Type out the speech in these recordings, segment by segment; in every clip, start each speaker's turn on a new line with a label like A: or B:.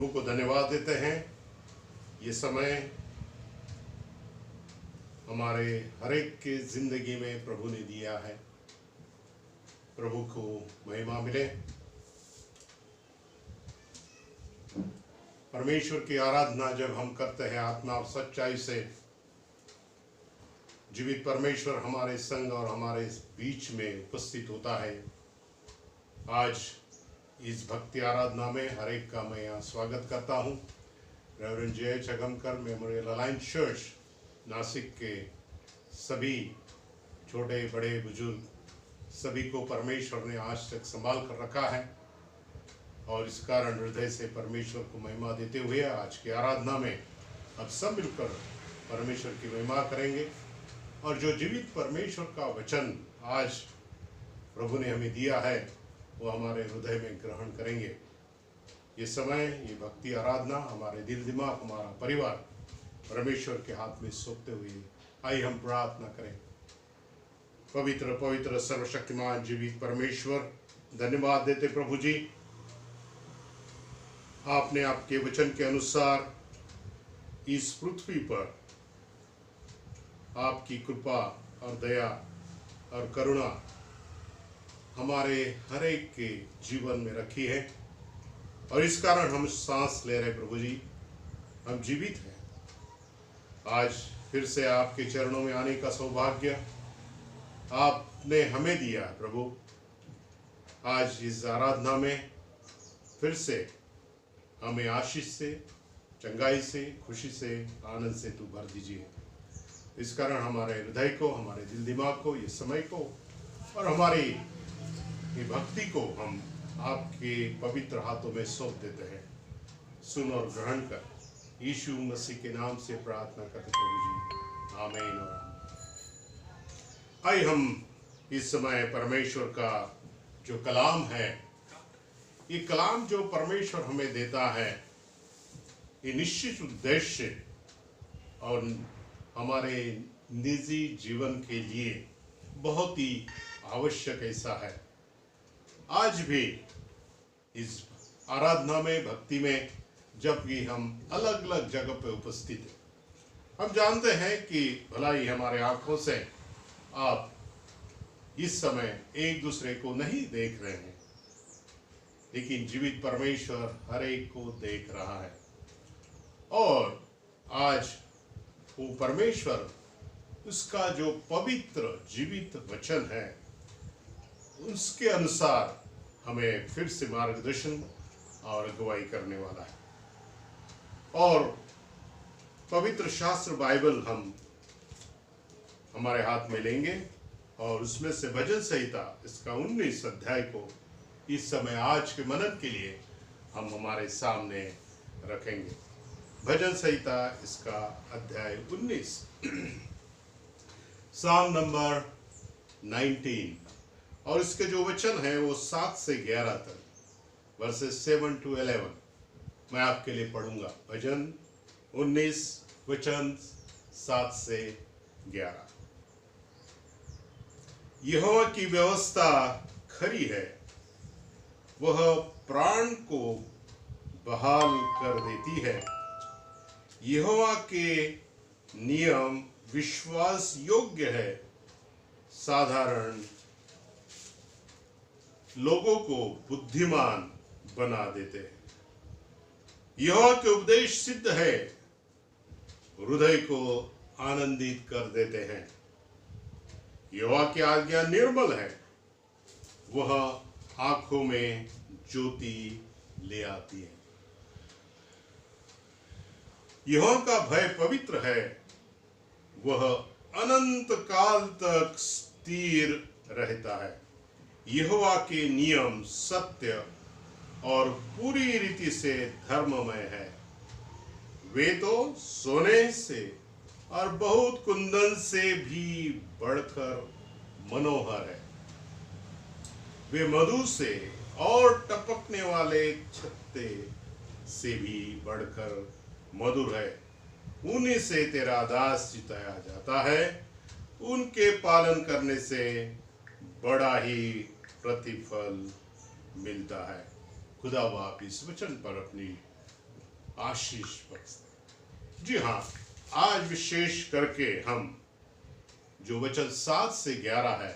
A: प्रभु को धन्यवाद देते हैं। ये समय हमारे हर एक के जिंदगी में प्रभु ने दिया है। प्रभु को महिमा मिले। परमेश्वर की आराधना जब हम करते हैं आत्मा और सच्चाई से, जीवित परमेश्वर हमारे संग और हमारे बीच में उपस्थित होता है। आज इस भक्ति आराधना में हर एक का मैं यहाँ स्वागत करता हूँ। रेवरेंड जय चगमकर मेमोरियल अलायंस चर्च नासिक के सभी छोटे बड़े बुजुर्ग सभी को परमेश्वर ने आज तक संभाल कर रखा है और इस कारण हृदय से परमेश्वर को महिमा देते हुए आज की आराधना में अब सब मिलकर परमेश्वर की महिमा करेंगे और जो जीवित परमेश्वर का वचन आज प्रभु ने हमें दिया है वो हमारे हृदय में ग्रहण करेंगे। ये समय, ये भक्ति आराधना हमारे दिल दिमाग, हमारा परिवार परमेश्वर के हाथ में सौंपते हुए आइए हम प्रार्थना करें। पवित्र पवित्र सर्वशक्तिमान जीवित परमेश्वर, धन्यवाद देते प्रभु जी, आपने आपके वचन के अनुसार इस पृथ्वी पर आपकी कृपा और दया और करुणा हमारे हर एक के जीवन में रखी है और इस कारण हम सांस ले रहे प्रभु जी, हम जीवित हैं। आज फिर से आपके चरणों में आने का सौभाग्य आपने हमें दिया है प्रभु। आज इस आराधना में फिर से हमें आशीष से, चंगाई से, खुशी से, आनंद से तू भर दीजिए। इस कारण हमारे हृदय को, हमारे दिल दिमाग को, ये समय को और हमारी ये भक्ति को हम आपके पवित्र हाथों में सौंप देते हैं। सुन और ग्रहण कर, यीशु मसीह के नाम से प्रार्थना करते प्रभु जी, आमीन और आमीन। आइए हम इस समय परमेश्वर का जो कलाम है, ये कलाम जो परमेश्वर हमें देता है, ये निश्चित उद्देश्य और हमारे निजी जीवन के लिए बहुत ही आवश्यक ऐसा है। आज भी इस आराधना में, भक्ति में, जब भी हम अलग अलग जगह पे उपस्थित हैं, हम जानते हैं कि भलाई हमारे आंखों से आप इस समय एक दूसरे को नहीं देख रहे हैं, लेकिन जीवित परमेश्वर हर एक को देख रहा है और आज वो परमेश्वर उसका जो पवित्र जीवित वचन है उसके अनुसार हमें फिर से मार्गदर्शन और अगुवाई करने वाला है। और पवित्र शास्त्र बाइबल हम हमारे हाथ में लेंगे और उसमें से भजन संहिता इसका 19 अध्याय को इस समय आज के मनन के लिए हम हमारे सामने रखेंगे। भजन संहिता इसका अध्याय 19, साम नंबर 19 और इसके जो वचन है वो 7 से 11 तक, वर्सेस 7 to 11 मैं आपके लिए पढ़ूंगा। भजन 19 वचन 7 से 11। यहोवा की व्यवस्था खरी है, वह प्राण को बहाल कर देती है। यहोवा के नियम विश्वास योग्य है, साधारण लोगों को बुद्धिमान बना देते हैं। यहोवा के उपदेश सिद्ध है, हृदय को आनंदित कर देते हैं। यहोवा की आज्ञा निर्मल है, वह आंखों में ज्योति ले आती है। यहोवा का भय पवित्र है, वह अनंत काल तक स्थिर रहता है। यहोवा के नियम सत्य और पूरी रीति से धर्ममय है। वे तो सोने से और बहुत कुंदन से भी बढ़कर मनोहर है। वे मधु से और टपकने वाले छत्ते से भी बढ़कर मधुर है। उन्हीं से तेरा दास जिताया जाता है, उनके पालन करने से बड़ा ही प्रतिफल मिलता है। खुदा आप इस वचन पर अपनी आशीष बख्श दे। जी हाँ, आज विशेष करके हम जो वचन 7 से 11 है,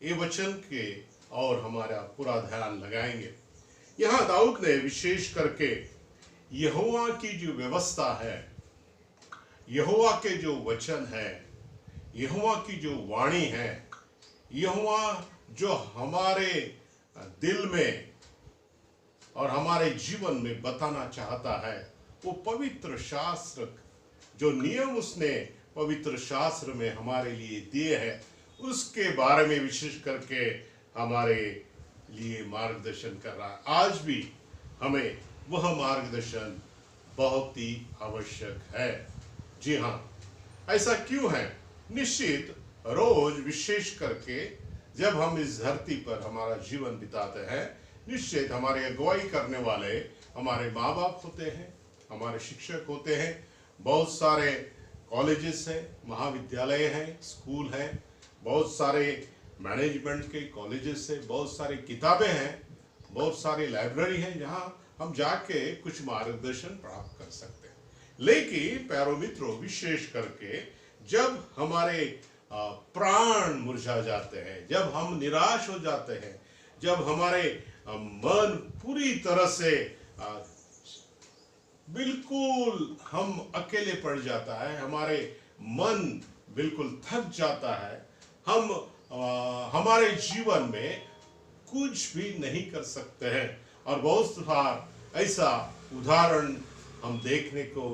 A: ये वचन के और हमारा पूरा ध्यान लगाएंगे। यहाँ दाऊद ने विशेष करके यहोवा की जो व्यवस्था है, यहोवा के जो वचन है, यहोवा की जो वाणी है, यहोवा जो हमारे दिल में और हमारे जीवन में बताना चाहता है, वो पवित्र शास्त्र जो नियम उसने पवित्र शास्त्र में हमारे लिए दिए हैं, उसके बारे में विशेष करके हमारे लिए मार्गदर्शन कर रहा है। आज भी हमें वह मार्गदर्शन बहुत ही आवश्यक है। जी हाँ, ऐसा क्यों है? निश्चित रोज विशेष करके जब हम इस धरती पर हमारा जीवन बिताते हैं, निश्चित हमारे अगुवाई करने वाले हमारे माँ बाप होते हैं, हमारे शिक्षक होते हैं, बहुत सारे कॉलेजेस हैं, महाविद्यालय हैं, स्कूल हैं, बहुत सारे मैनेजमेंट के कॉलेजेस हैं, बहुत सारी किताबें हैं, बहुत सारी लाइब्रेरी हैं जहाँ हम जाके कुछ मार्गदर्शन प्राप्त कर सकते हैं। लेकिन प्यारे मित्रों, विशेष करके जब हमारे प्राण मुरझा जाते हैं, जब हम निराश हो जाते हैं, जब हमारे मन पूरी तरह से बिल्कुल हम अकेले पड़ जाता है, हमारे मन बिल्कुल थक जाता है, हम हमारे जीवन में कुछ भी नहीं कर सकते हैं। और बहुत बार ऐसा उदाहरण हम देखने को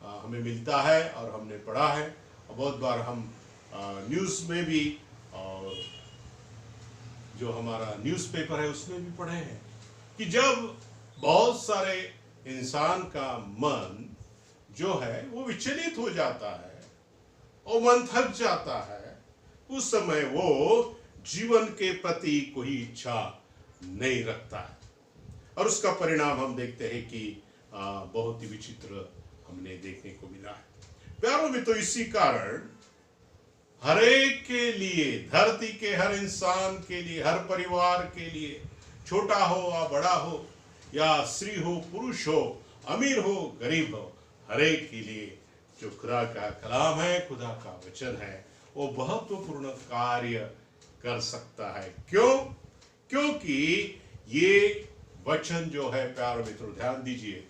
A: हमें मिलता है और हमने पढ़ा है, और बहुत बार हम न्यूज़ में भी और जो हमारा न्यूज़पेपर है उसमें भी पढ़े हैं कि जब बहुत सारे इंसान का मन जो है वो विचलित हो जाता है और मन थक जाता है, उस समय वो जीवन के प्रति कोई इच्छा नहीं रखता है, और उसका परिणाम हम देखते हैं कि बहुत ही विचित्र हमने देखने को मिला है। प्यारों में तो इसी कारण हर एक के लिए, धरती के हर इंसान के लिए, हर परिवार के लिए, छोटा हो या बड़ा हो, या स्त्री हो पुरुष हो, अमीर हो गरीब हो, हर एक के लिए जो खुदा का कलाम है, खुदा का वचन है, वो महत्वपूर्ण कार्य कर सकता है। क्यों? क्योंकि ये वचन जो है, प्यारे मित्रों ध्यान दीजिए,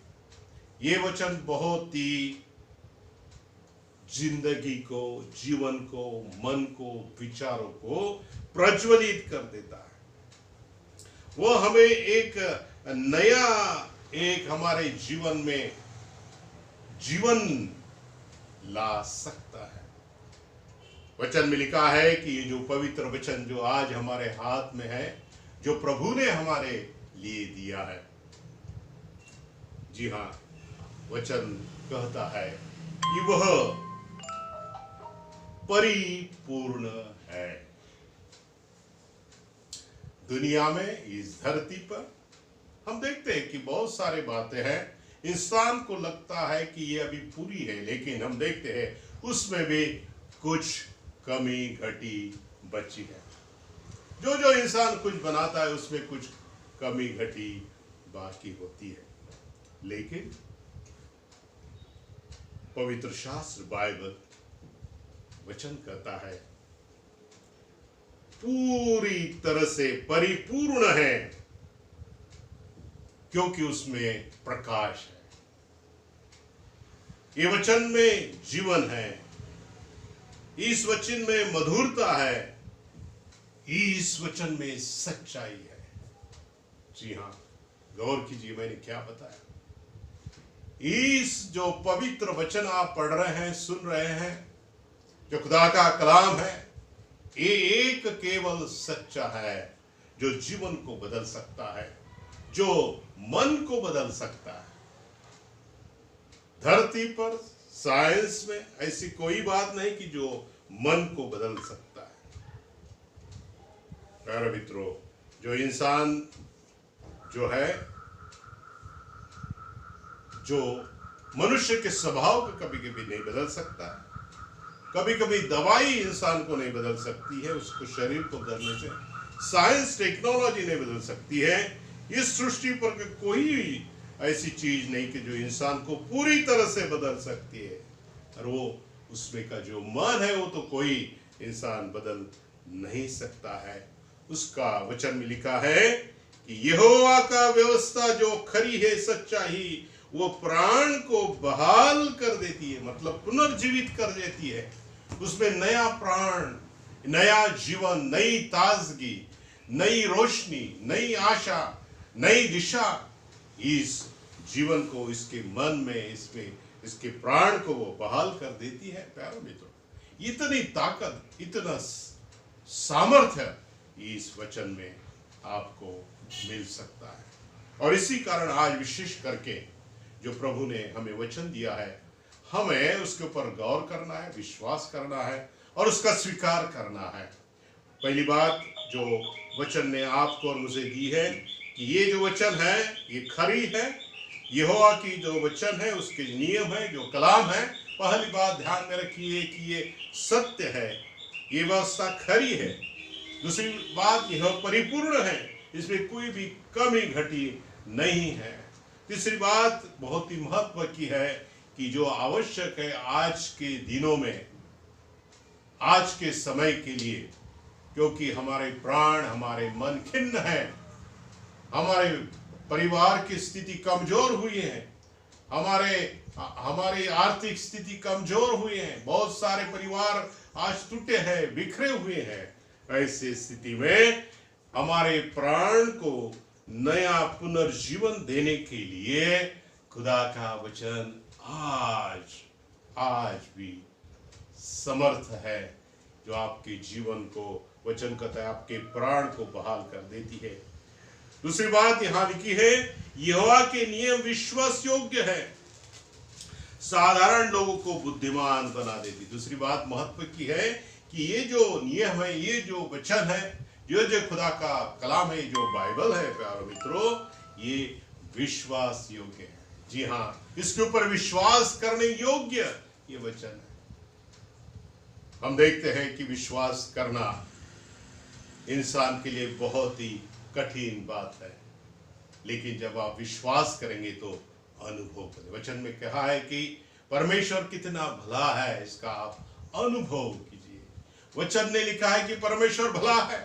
A: ये वचन बहुत ही जिंदगी को, जीवन को, मन को, विचारों को प्रज्वलित कर देता है। वो हमें एक नया, एक हमारे जीवन में जीवन ला सकता है। वचन में लिखा है कि ये जो पवित्र वचन जो आज हमारे हाथ में है, जो प्रभु ने हमारे लिए दिया है, जी हाँ, वचन कहता है कि वह परिपूर्ण है। दुनिया में, इस धरती पर हम देखते हैं कि बहुत सारे बातें हैं, इंसान को लगता है कि ये अभी पूरी है, लेकिन हम देखते हैं उसमें भी कुछ कमी घटी बची है। जो जो इंसान कुछ बनाता है उसमें कुछ कमी घटी बाकी होती है, लेकिन पवित्र शास्त्र बाइबल वचन कहता है पूरी तरह से परिपूर्ण है, क्योंकि उसमें प्रकाश है। ये वचन में जीवन है, इस वचन में मधुरता है, इस वचन में सच्चाई है। जी हाँ, गौर कीजिए मैंने क्या बताया। इस जो पवित्र वचन आप पढ़ रहे हैं, सुन रहे हैं, जो खुदा का कलाम है, ये एक केवल सच्चा है जो जीवन को बदल सकता है, जो मन को बदल सकता है। धरती पर साइंस में ऐसी कोई बात नहीं कि जो मन को बदल सकता है। प्यारे मित्रों, जो इंसान जो है, जो मनुष्य के स्वभाव को कभी कभी नहीं बदल सकता है, कभी कभी दवाई इंसान को नहीं बदल सकती है, उसको शरीर को बदलने से साइंस टेक्नोलॉजी नहीं बदल सकती है। इस सृष्टि पर कोई ऐसी चीज नहीं कि जो इंसान को पूरी तरह से बदल सकती है, और वो उसमें का जो मन है वो तो कोई इंसान बदल नहीं सकता है। उसका वचन में लिखा है कि यहोवा का व्यवस्था जो खरी है सच्चाई, वो प्राण को बहाल कर देती है, मतलब पुनर्जीवित कर देती है। उसमें नया प्राण, नया जीवन, नई ताजगी, नई रोशनी, नई आशा, नई दिशा इस जीवन को, इसके मन में, इसमें इसके प्राण को वो बहाल कर देती है। प्यारे मित्रों, इतनी ताकत, इतना सामर्थ्य इस वचन में आपको मिल सकता है। और इसी कारण आज विशेष करके जो प्रभु ने हमें वचन दिया है, हमें उसके ऊपर गौर करना है, विश्वास करना है और उसका स्वीकार करना है। पहली बात जो वचन ने आपको और मुझे दी है कि ये जो वचन है ये खरी है, यहोवा की जो वचन है उसके नियम है, जो कलाम है, पहली बात ध्यान में रखिए कि ये सत्य है, ये व्यवस्था खरी है। दूसरी बात यह परिपूर्ण है, इसमें कोई भी कमी घटी नहीं है। तीसरी बात बहुत ही महत्व की है कि जो आवश्यक है आज के दिनों में, आज के समय के लिए, क्योंकि हमारे प्राण, हमारे मन खिन्न है, हमारे परिवार की स्थिति कमजोर हुई है, हमारी आर्थिक स्थिति कमजोर हुई है, बहुत सारे परिवार आज टूटे हैं, बिखरे हुए हैं। ऐसी स्थिति में हमारे प्राण को नया पुनर्जीवन देने के लिए खुदा का वचन आज भी समर्थ है, जो आपके जीवन को, वचन कहता है, आपके प्राण को बहाल कर देती है। दूसरी बात यहां लिखी है, यहोवा के नियम विश्वास योग्य है, साधारण लोगों को बुद्धिमान बना देती। दूसरी बात महत्व की है कि ये जो नियम है, ये जो वचन है, जो खुदा का कलाम है, जो बाइबल है, प्यारे मित्रों, ये विश्वास योग्य है। जी हाँ, इसके ऊपर विश्वास करने योग्य ये वचन है। हम देखते हैं कि विश्वास करना इंसान के लिए बहुत ही कठिन बात है, लेकिन जब आप विश्वास करेंगे तो अनुभव करें। वचन में कहा है कि परमेश्वर कितना भला है, इसका आप अनुभव कीजिए। वचन ने लिखा है कि परमेश्वर भला है,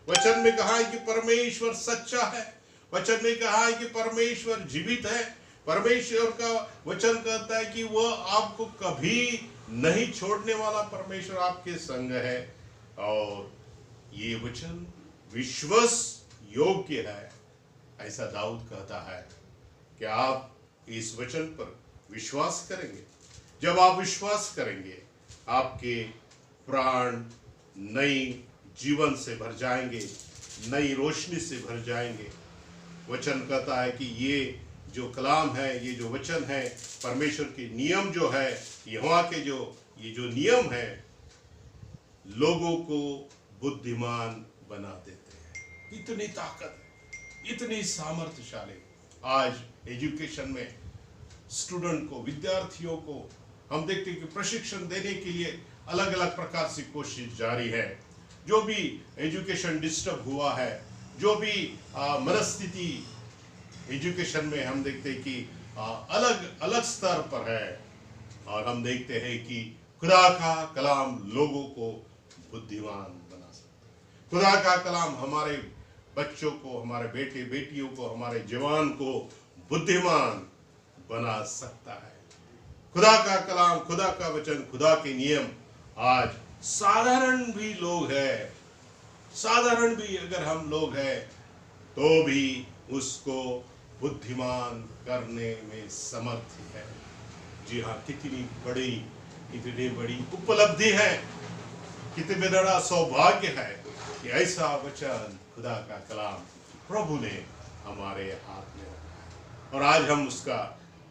A: वचन में कहा है कि परमेश्वर सच्चा है, वचन में कहा है कि परमेश्वर जीवित है। परमेश्वर का वचन कहता है कि वह आपको कभी नहीं छोड़ने वाला परमेश्वर आपके संग है, और ये वचन विश्वास योग्य है। ऐसा दाऊद कहता है कि आप इस वचन पर विश्वास करेंगे। जब आप विश्वास करेंगे, आपके प्राण नई जीवन से भर जाएंगे, नई रोशनी से भर जाएंगे। वचन कहता है कि ये जो कलाम है, ये जो वचन है, परमेश्वर के नियम जो है, यहोवा के ये जो नियम है, लोगों को बुद्धिमान बना देते हैं। इतनी ताकत, इतनी सामर्थ्यशाली। आज एजुकेशन में स्टूडेंट को, विद्यार्थियों को हम देखते हैं कि प्रशिक्षण देने के लिए अलग अलग प्रकार से कोशिश जारी है। जो भी एजुकेशन डिस्टर्ब हुआ है, जो भी मनस्थिति एजुकेशन में हम देखते हैं कि अलग अलग स्तर पर है, और हम देखते हैं कि खुदा का कलाम लोगों को बुद्धिमान बना सकता है। खुदा का कलाम हमारे बच्चों को, हमारे बेटे बेटियों को, हमारे जवान को बुद्धिमान बना सकता है। खुदा का कलाम, खुदा का वचन, खुदा के नियम आज साधारण भी लोग हैं, साधारण भी अगर हम लोग हैं तो भी उसको बुद्धिमान करने में समर्थ है। जी हाँ, कितनी बड़ी उपलब्धि है, कितने बड़ा सौभाग्य है कि ऐसा वचन, खुदा का कलाम प्रभु ने हमारे हाथ में रखा है, और आज हम उसका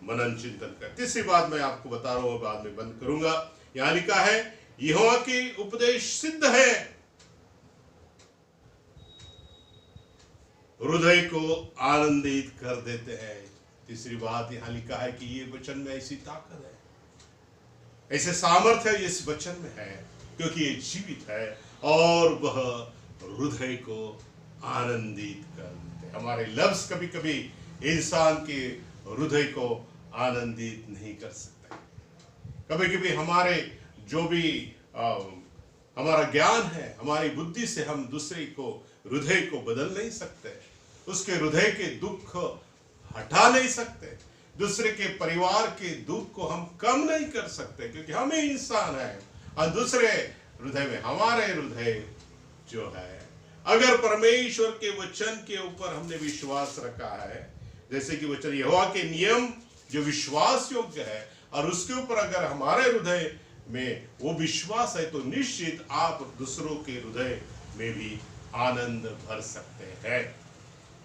A: मनन चिंतन करें। तीसरी बात मैं आपको बता रहा हूं, बाद में बंद करूंगा। यहां लिखा है, यहोवा के उपदेश सिद्ध है, हृदय को आनंदित कर देते हैं। तीसरी बात यहां लिखा है कि ये वचन में ऐसी ताकत है, ऐसे सामर्थ्य इस वचन में है, क्योंकि ये जीवित है और वह हृदय को आनंदित कर देते हैं। हमारे लफ्ज कभी कभी इंसान के हृदय को आनंदित नहीं कर सकते। कभी कभी हमारे जो भी हमारा ज्ञान है, हमारी बुद्धि से हम दूसरे को हृदय को बदल नहीं सकते, उसके हृदय के दुख हटा नहीं सकते, दूसरे के परिवार के दुख को हम कम नहीं कर सकते, क्योंकि हम ही इंसान हैं और दूसरे हृदय में हमारे हृदय जो है, अगर परमेश्वर के वचन के ऊपर हमने विश्वास रखा है, जैसे कि वचन यहोवा के नियम जो विश्वास योग्य है, और उसके ऊपर अगर हमारे हृदय में वो विश्वास है, तो निश्चित आप दूसरों के हृदय में भी आनंद भर सकते हैं।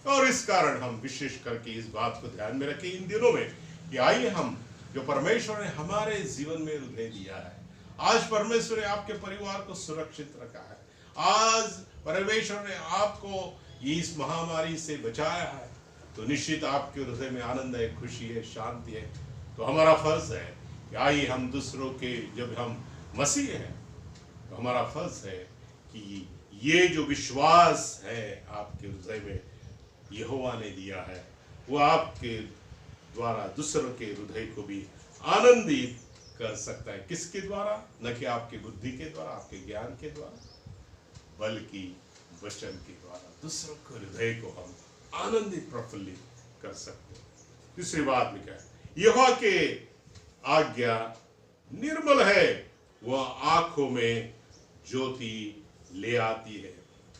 A: और इस कारण हम विशेष करके इस बात को ध्यान में रखें इन दिनों में कि आइए हम, जो परमेश्वर ने हमारे जीवन में हृदय दिया है, आज परमेश्वर ने आपके परिवार को सुरक्षित रखा है, आज परमेश्वर ने आपको इस महामारी से बचाया है, तो निश्चित आपके हृदय में आनंद है, खुशी है, शांति है। तो हमारा फर्ज है कि आइए हम दूसरों के, जब हम मसीह हैं, तो हमारा फर्ज है कि ये जो विश्वास है आपके हृदय में यहोवा ने दिया है, वो आपके द्वारा दूसरों के हृदय को भी आनंदित कर सकता है। किसके द्वारा? न कि आपकी बुद्धि के द्वारा, आपके ज्ञान के द्वारा, बल्कि वचन के द्वारा दूसरों के हृदय को हम आनंदित, प्रफुल्लित कर सकते हैं। तीसरी बात में क्या है? यहोवा के आज्ञा निर्मल है, वह आंखों में ज्योति ले आती है।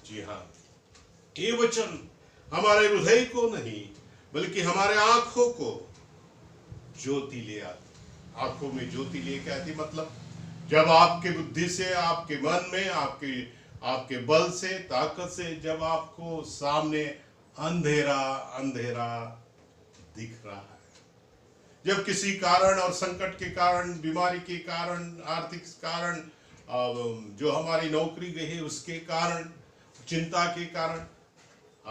A: जी हाँ, ये वचन हमारे हृदय को नहीं बल्कि हमारे आंखों को ज्योति ले आती। आंखों में ज्योति लेके आती मतलब जब आपके बुद्धि से, आपके मन में, आपके बल से, ताकत से जब आपको सामने अंधेरा अंधेरा दिख रहा है, जब किसी कारण और संकट के कारण, बीमारी के कारण, आर्थिक कारण, जो हमारी नौकरी गई है उसके कारण, चिंता के कारण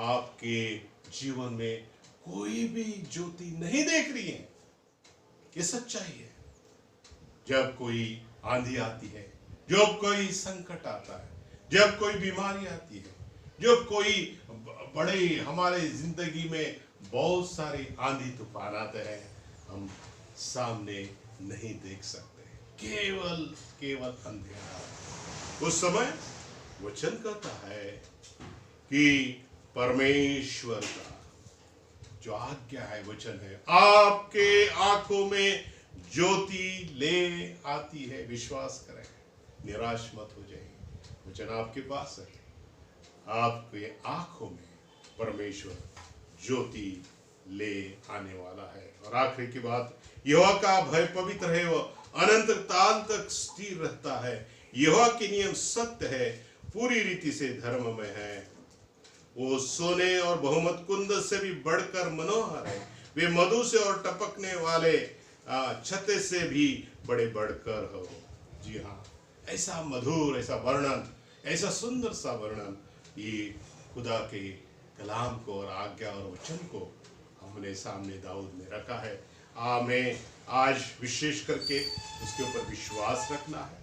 A: आपके जीवन में कोई भी ज्योति नहीं देख रही है, ये सच्चाई है। जब कोई आंधी आती है, जब कोई संकट आता है, जब कोई बीमारी आती है, जब कोई बड़े हमारे जिंदगी में बहुत सारे आंधी तूफान आते हैं, हम सामने नहीं देख सकते, केवल अंधेरा। उस समय वचन कहता है कि परमेश्वर का जो आज्ञा है, वचन है, आपके आंखों में ज्योति ले आती है। विश्वास करें, निराश मत हो जाइए, वचन आपके पास है, आपके आंखों में परमेश्वर ज्योति ले आने वाला है। और आखिरी की बात, यहोवा का भय पवित्र है, वह अनंत काल तक स्थिर रहता है। यहोवा के नियम सत्य है, पूरी रीति से धर्म में है। वो सोने और बहुमत कुंद से भी बढ़कर मनोहर है, वे मधु से और टपकने वाले छत्ते से भी बड़े बढ़कर हो। जी हाँ, ऐसा मधुर, ऐसा वर्णन, ऐसा सुंदर सा वर्णन ये खुदा के कलाम को और आज्ञा और वचन को हमने सामने दाऊद में रखा है। हमें आज विशेष करके उसके ऊपर विश्वास रखना है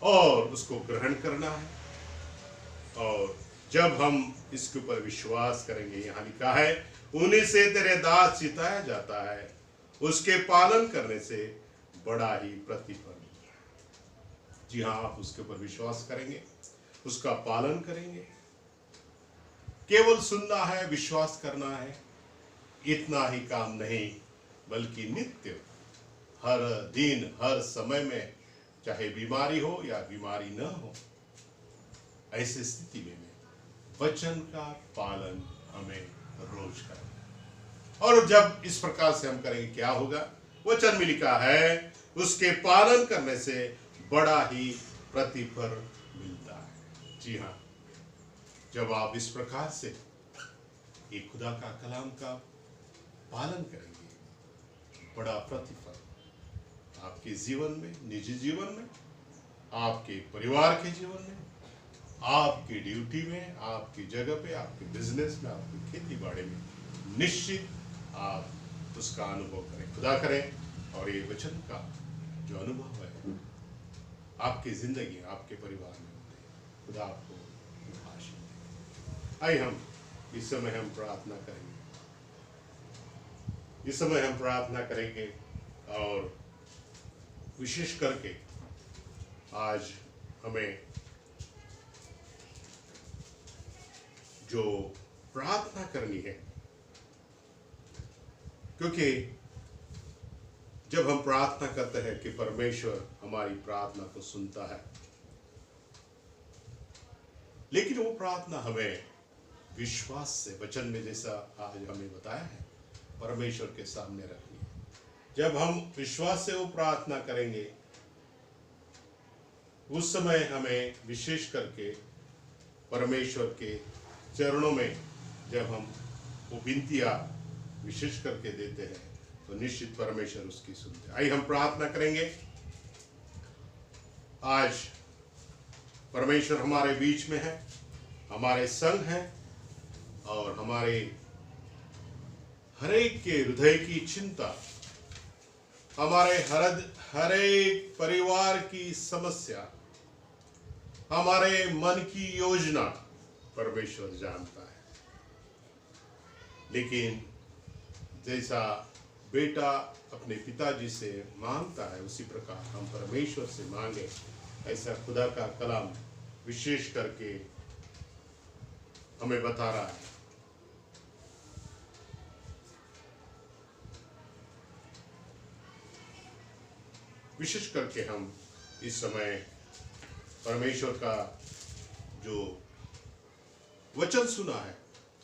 A: और उसको ग्रहण करना है। और जब हम इसके ऊपर विश्वास करेंगे, यहाँ लिखा है, उन्हीं से तेरे दास चिताया जाता है, उसके पालन करने से बड़ा ही प्रतिफल। जी हाँ, आप उसके ऊपर विश्वास करेंगे, उसका पालन करेंगे। केवल सुनना है, विश्वास करना है, इतना ही काम नहीं, बल्कि नित्य, हर दिन, हर समय में, चाहे बीमारी हो या बीमारी न हो, ऐसी स्थिति में वचन का पालन हमें रोज करना है। और जब इस प्रकार से हम करेंगे, क्या होगा? वचन में लिखा है, उसके पालन करने से बड़ा ही प्रतिफल मिलता है। जी हाँ, जब आप इस प्रकार से एक खुदा का कलाम का पालन करेंगे, बड़ा प्रतिफल आपके जीवन में, निजी जीवन में, आपके परिवार के जीवन में, आपकी ड्यूटी में, आपकी जगह पे, आपके बिजनेस में, आपकी खेती बाड़ी में, निश्चित आप उसका अनुभव करें। खुदा करें और ये वचन का जो अनुभव है आपकी जिंदगी, आपके परिवार में होते हैं। खुदा आपको आशीष दे। आइए हम इस समय हम प्रार्थना करेंगे। इस समय हम प्रार्थना करेंगे और विशेष करके आज हमें जो प्रार्थना करनी है, क्योंकि जब हम प्रार्थना करते हैं कि परमेश्वर हमारी प्रार्थना को सुनता है, लेकिन वो प्रार्थना हमें विश्वास से, वचन में जैसा आज हमें बताया है, परमेश्वर के सामने रखनी है। जब हम विश्वास से वो प्रार्थना करेंगे, उस समय हमें विशेष करके परमेश्वर के चरणों में जब हम वो विनतियां विशेष करके देते हैं, तो निश्चित परमेश्वर उसकी सुनते हैं। आइए हम प्रार्थना करेंगे। आज परमेश्वर हमारे बीच में है, हमारे संग है और हमारे हर एक के हृदय की चिंता, हमारे हर एक परिवार की समस्या, हमारे मन की योजना परमेश्वर जानता है। लेकिन जैसा बेटा अपने पिताजी से मांगता है, उसी प्रकार हम परमेश्वर से मांगे। ऐसा खुदा का कलाम विशेष करके हमें बता रहा है। विशेष करके हम इस समय परमेश्वर का जो वचन सुना है,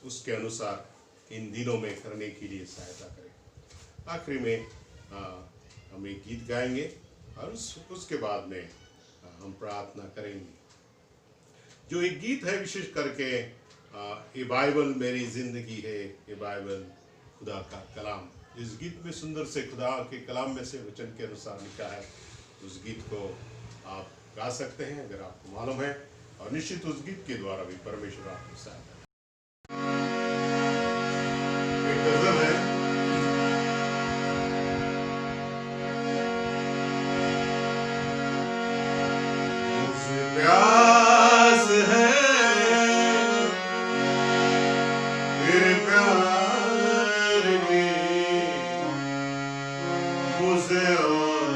A: उसके अनुसार इन दिनों में करने के लिए सहायता करें। आखिरी में हम एक गीत गाएंगे और उसके बाद में हम प्रार्थना करेंगे। जो एक गीत है विशेष करके, ये बाइबल मेरी जिंदगी है, ये बाइबल खुदा का कलाम। इस गीत में सुंदर से खुदा के कलाम में से वचन के अनुसार लिखा है। उस गीत को आप गा सकते हैं अगर आपको मालूम है, और निश्चित उस गीत के द्वारा भी परमेश्वर आपको सहायता करेगा। एक गजल है, मुझे प्यास है तेरे प्यार की, मुझे और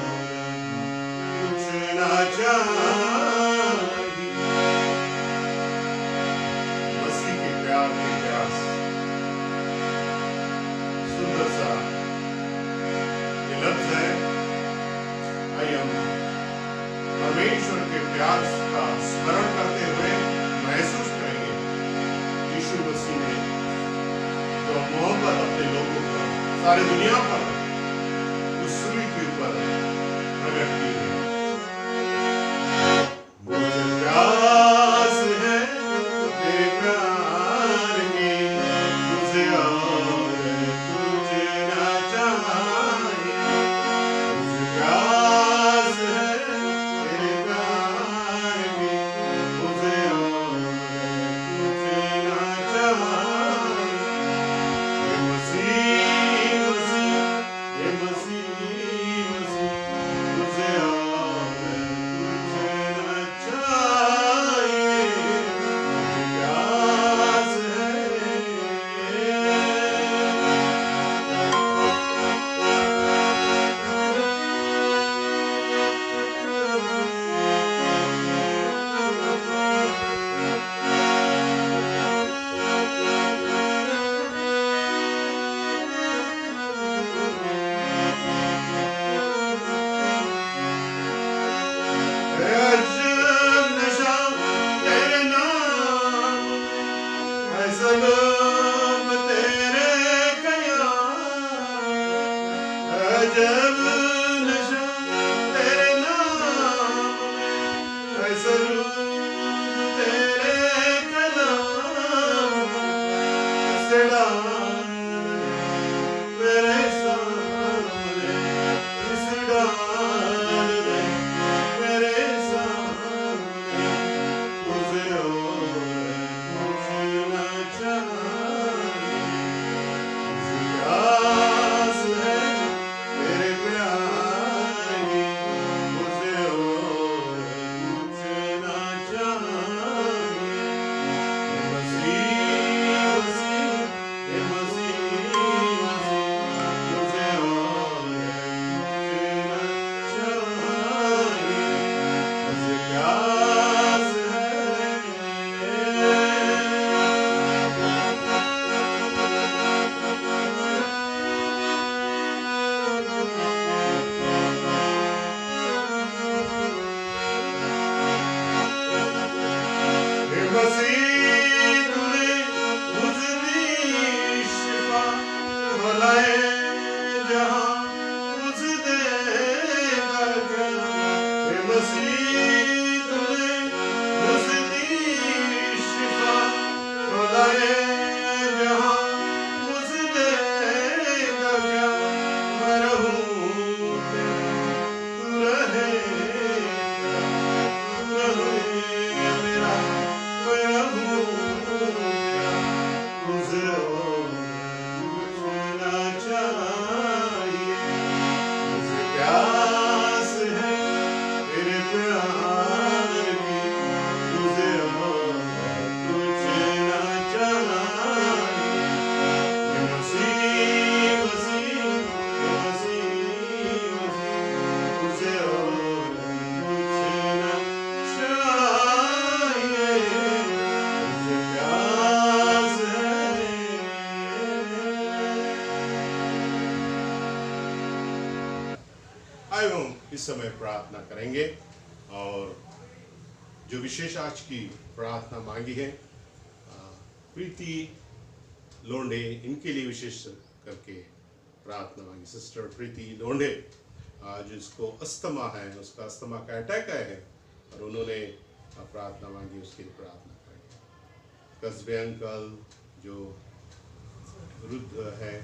A: कुछ ना चाहिए। मसीह के प्यार की प्यास, सुंदर सा ये लफ्ज है। आइए हम परमेश्वर के प्यार का स्मरण करते हुए महसूस करेंगे यीशु मसीह ने जो मोहब्बत अपने लोगों पर, सारी दुनिया पर उस सूली के ऊपर प्रकट की है। मुझे प्यास है तेरे प्यार की, मुझे और कुछ ना चाहिए। मुझे प्यास है तेरे प्यार की, मुझे और कुछ ना चाहिए। ये मसीह मसीह, ये मसीह मसीह, मुझे और कुछ ना चाहिए। मुझे प्यास है। अजब नशा तेरे नाम में, है सलाम तेरे कयाम। अजब नशा तेरे नाम में, है सलाम तेरे कलाम। से डाल मेरे सामने, इस डाल दे मेरे सामने। मुझे और कुछ ना चाहिए। मुझे प्यास है तेरे आइए हम इस समय प्रार्थना करेंगे और जो विशेष आज की प्रार्थना मांगी है प्रीति लोंढे, इनके लिए विशेष करके प्रार्थना मांगी। सिस्टर प्रीति लोंढे, आज उसको अस्थमा है, उसका अस्थमा का अटैक आया है और उन्होंने प्रार्थना मांगी, उसके लिए प्रार्थना करेंगे। कस्बे अंकल जो वृद्ध है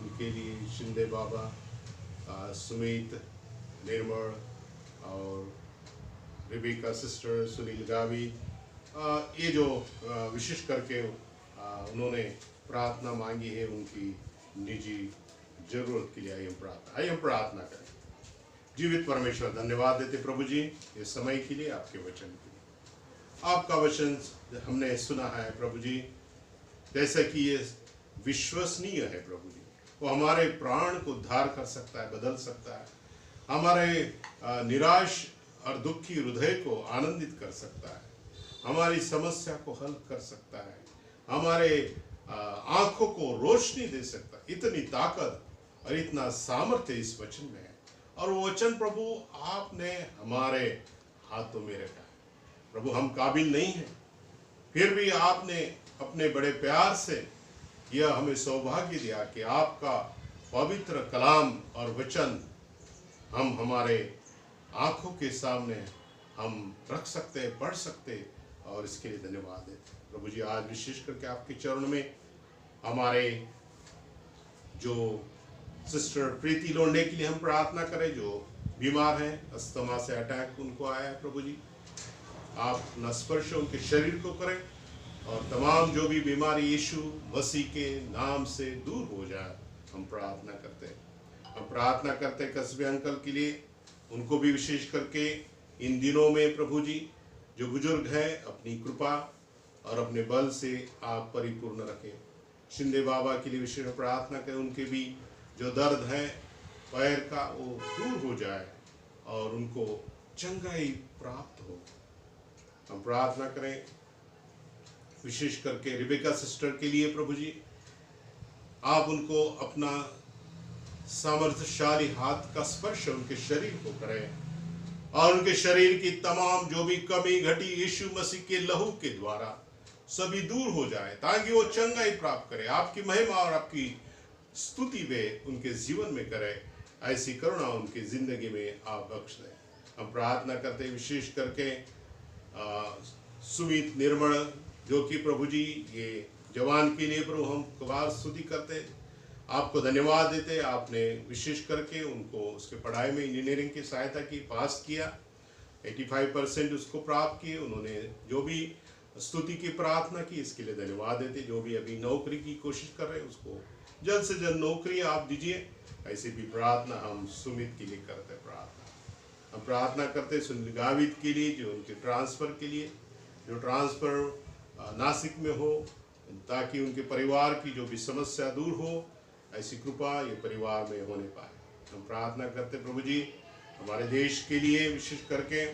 A: उनके लिए शिंदे बाबा, सुमित, निर्मल और रिबिका सिस्टर, सुनील गावी, ये जो विशेष करके उन्होंने प्रार्थना मांगी है उनकी निजी जरूरत के लिए आइए हम प्रार्थना करें। जीवित परमेश्वर, धन्यवाद देते प्रभु जी इस समय के लिए, आपके वचन के लिए। आपका वचन हमने सुना है प्रभु जी, जैसा कि ये विश्वसनीय है प्रभु जी, वो हमारे प्राण को उद्धार कर सकता है, बदल सकता है, हमारे निराश और दुखी हृदय को आनंदित कर सकता है, हमारी समस्या को हल कर सकता है, हमारे आंखों को रोशनी दे सकता है। इतनी ताकत और इतना सामर्थ्य इस वचन में है और वो वचन प्रभु आपने हमारे हाथों में रखा है। प्रभु हम काबिल नहीं हैं, फिर भी आपने अपने बड़े प्यार से यह हमें सौभाग्य दिया कि आपका पवित्र कलाम और वचन हम हमारे आंखों के सामने हम रख सकते, पढ़ सकते, और इसके लिए धन्यवाद देते प्रभु जी। आज विशेष करके आपके चरण में हमारे जो सिस्टर प्रीति लोंढे के लिए हम प्रार्थना करें, जो बीमार हैं, अस्थमा से अटैक उनको आया है प्रभु जी, आप अपना स्पर्श उनके शरीर को करें और तमाम जो भी बीमारी यीशु मसीह के नाम से दूर हो जाए, हम प्रार्थना करते हैं। हम प्रार्थना करते हैं कस्बे अंकल के लिए, उनको भी विशेष करके इन दिनों में प्रभु जी जो बुजुर्ग हैं अपनी कृपा और अपने बल से आप परिपूर्ण रखें। शिंदे बाबा के लिए विशेष प्रार्थना करें, उनके भी जो दर्द है पैर का वो दूर हो जाए और उनको चंगाई प्राप्त हो। हम प्रार्थना करें विशेष करके रिबेका सिस्टर के लिए प्रभु जी, आप उनको अपना सामर्थ्यशाली हाथ का स्पर्श उनके शरीर को करें और उनके शरीर की तमाम जो भी कमी घटी यीशु मसीह के लहू के द्वारा सभी दूर हो जाए, ताकि वो चंगाई प्राप्त करे, आपकी महिमा और आपकी स्तुति वे उनके जीवन में करे। ऐसी करुणा उनकी जिंदगी में आप बख्श दें। हम प्रार्थना करते विशेष करके सुमित, निर्मल, जो कि प्रभु जी ये जवान के लिए प्रभु हम कबार स्तुति करते, आपको धन्यवाद देते। आपने विशेष करके उनको उसके पढ़ाई में इंजीनियरिंग की सहायता की, पास किया, 85% उसको प्राप्त किए। उन्होंने जो भी स्तुति की प्रार्थना की, इसके लिए धन्यवाद देते। जो भी अभी नौकरी की कोशिश कर रहे हैं उसको जल्द से जल्द नौकरी आप दीजिए। ऐसी भी प्रार्थना हम सुमित के लिए करते प्रार्थना। हम प्रार्थना करते सुनील गावित के लिए, जो उनके ट्रांसफ़र के लिए, जो ट्रांसफ़र नासिक में हो, ताकि उनके परिवार की जो भी समस्या दूर हो, ऐसी कृपा ये परिवार में होने पाए। हम प्रार्थना करते प्रभु जी हमारे देश के लिए, विशेष करके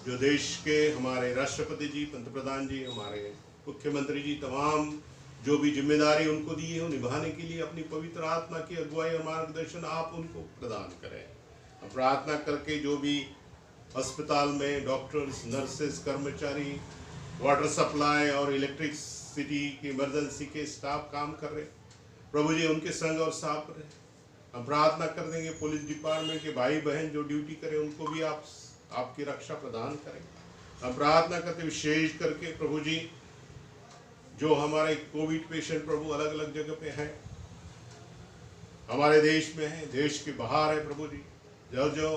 A: जो देश के हमारे राष्ट्रपति जी, पंतप्रधान जी, हमारे मुख्यमंत्री जी, तमाम जो भी जिम्मेदारी उनको दी है वो निभाने के लिए अपनी पवित्र आत्मा की अगुवाई और मार्गदर्शन आप उनको प्रदान करें। हम प्रार्थना करके जो भी अस्पताल में डॉक्टर्स, नर्सेस, कर्मचारी, वाटर सप्लाई और इलेक्ट्रिसिटी की इमरजेंसी के स्टाफ काम कर रहे, प्रभु जी उनके संग और साथ रहे। हम प्रार्थना कर देंगे पुलिस डिपार्टमेंट के भाई बहन जो ड्यूटी करें, उनको भी आप आपकी रक्षा प्रदान करें। हम प्रार्थना करते विशेष करके प्रभु जी जो हमारे कोविड पेशेंट प्रभु अलग अलग जगह पे हैं, हमारे देश में है, देश के बाहर है, प्रभु जी जो जो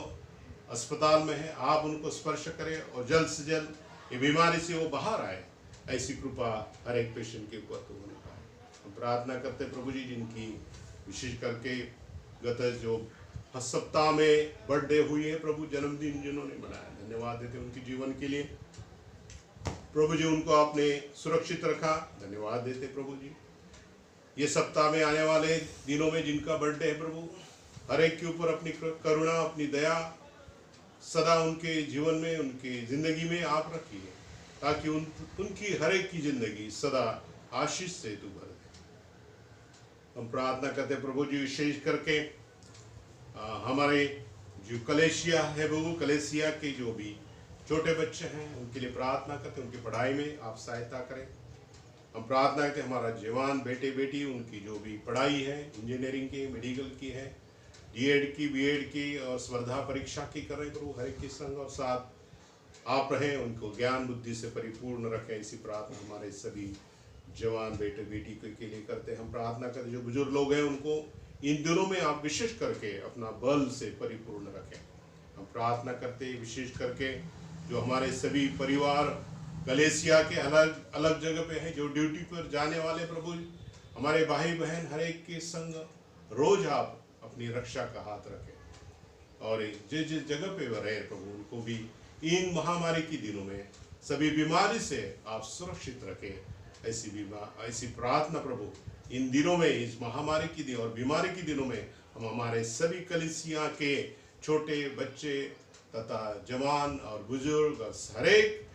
A: अस्पताल में है आप उनको स्पर्श करें और जल्द से जल्द ये बीमारी से वो बाहर आए। ऐसी कृपा हर एक पेशेंट के ऊपर होने पाए। हम प्रार्थना करते प्रभु जी जिनकी विशेष करके गत जो सप्ताह में बर्थडे हुई है प्रभु, जन्मदिन जिन्होंने मनाया, धन्यवाद देते उनके जीवन के लिए। प्रभु जी उनको आपने सुरक्षित रखा, धन्यवाद देते प्रभु जी। ये सप्ताह में आने वाले दिनों में जिनका बर्थडे है प्रभु, हर एक के ऊपर अपनी करुणा, अपनी दया सदा उनके जीवन में, उनकी जिंदगी में आप रखिए, ताकि उनकी हर एक की जिंदगी सदा आशीष से तू भर दे। हम प्रार्थना करते प्रभु जी विशेष करके हमारे जो कलेसिया है वो कलेसिया के जो भी छोटे बच्चे हैं उनके लिए प्रार्थना करते हैं, उनकी पढ़ाई में आप सहायता करें। हम प्रार्थना करते हैं हमारा जवान बेटे बेटी उनकी जो भी पढ़ाई है, इंजीनियरिंग की, मेडिकल की है, डीएड की, बीएड की और स्पर्धा परीक्षा की करें प्रभु, हर एक के संग और साथ आप रहें, उनको ज्ञान बुद्धि से परिपूर्ण रखें। इसी प्रार्थना हमारे सभी जवान बेटे बेटी के लिए करते हैं। हम प्रार्थना करते जो बुजुर्ग लोग हैं उनको इन दिनों में आप विशेष करके अपना बल से परिपूर्ण रखें। हम प्रार्थना करते विशेष करके जो हमारे सभी परिवार कलेसिया के अलग अलग जगह पे हैं, जो ड्यूटी पर जाने वाले प्रभु, हमारे भाई बहन हर एक के संग रोज आप अपनी रक्षा का हाथ रखें और जिस जिस जगह पे वह रहे प्रभु उनको भी इन महामारी के दिनों में सभी बीमारी से आप सुरक्षित रखें। ऐसी प्रार्थना प्रभु इन दिनों में, इस महामारी के दिन और बीमारी के दिनों में हम हमारे सभी कलीसिया के छोटे बच्चे तथा जवान और बुजुर्ग और हर एक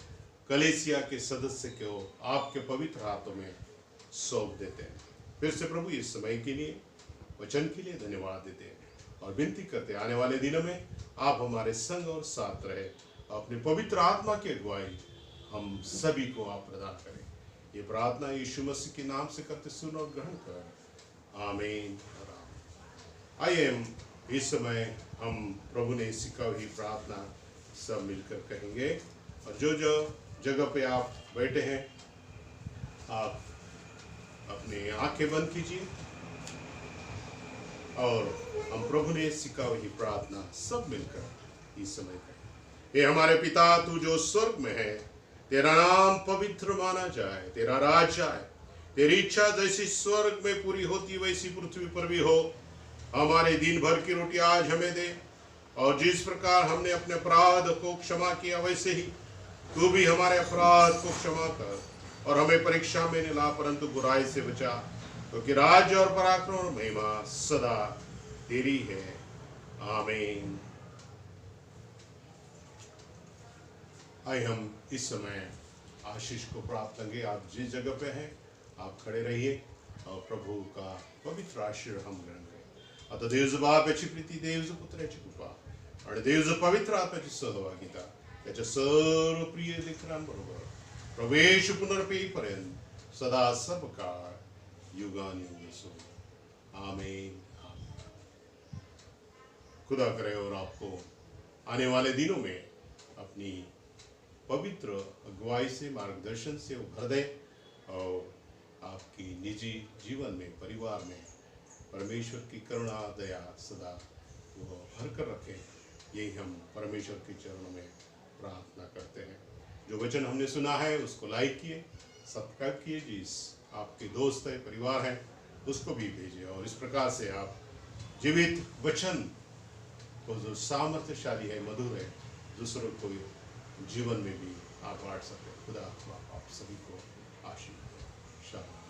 A: कलीसिया के सदस्य को आपके पवित्र हाथों में सौंप देते हैं। फिर से प्रभु इस समय के लिए, वचन के लिए धन्यवाद देते हैं और विनती करते आने वाले दिनों में आप हमारे संग और साथ रहे, अपने पवित्र आत्मा की अगुवाई हम सभी को आप प्रदान करें। ये प्रार्थना यीशु मसीह के नाम से करते सुन और ग्रहण कर, आमीन और आमीन। आइए इस समय हम प्रभु ने सिखा हुई प्रार्थना सब मिलकर कहेंगे और जो जो जगह पे आप बैठे हैं आप अपनी आंखें बंद कीजिए और हम प्रभु ने सिखा हुई प्रार्थना सब मिलकर इस समय कहें। हे हमारे पिता तू जो स्वर्ग में है, तेरा नाम पवित्र माना जाए, तेरा राज्य आए, तेरी इच्छा जैसी स्वर्ग में पूरी होती वैसी पृथ्वी पर भी हो। हमारे दिन भर की रोटी आज हमें दे और जिस प्रकार हमने अपने अपराध को क्षमा किया वैसे ही तू भी हमारे अपराध को क्षमा कर और हमें परीक्षा में न ला परंतु बुराई से बचा, क्योंकि राज्य और पराक्रम और महिमा सदा तेरी है, आमीन। आइए हम इस समय आशीष को प्राप्त करेंगे। आप जिस जगह पे हैं आप खड़े रहिए और प्रभु का पवित्र आशीर्वाद हम ग्रहण करें। आता देव बाप याची प्रीती, देव पुत्राची कृपा आणि देव पवित्र आत्म्याची सहभागिता त्याच्या सर्व प्रिय लेकरांबरोबर प्रवेश पुनर्पेपर्यंत सदा सर्व काळ युगानुयुग असो, आमीन। खुदा करे और आपको आने वाले दिनों में अपनी पवित्र अगुवाई से, मार्गदर्शन से उभर दे और आपकी निजी जीवन में, परिवार में परमेश्वर की करुणा दया सदा वो भर कर रखे। यही हम परमेश्वर के चरणों में प्रार्थना करते हैं। जो वचन हमने सुना है उसको लाइक किए, सब्सक्राइब किए, जिस आपके दोस्त है, परिवार है, उसको भी भेजिए और इस प्रकार से आप जीवित वचन को जो सामर्थ्यशाली है, मधुर है, दूसरों को जीवन में भी आप बांट सकते हैं। खुदा आप सभी को आशीष दे। शाबाश।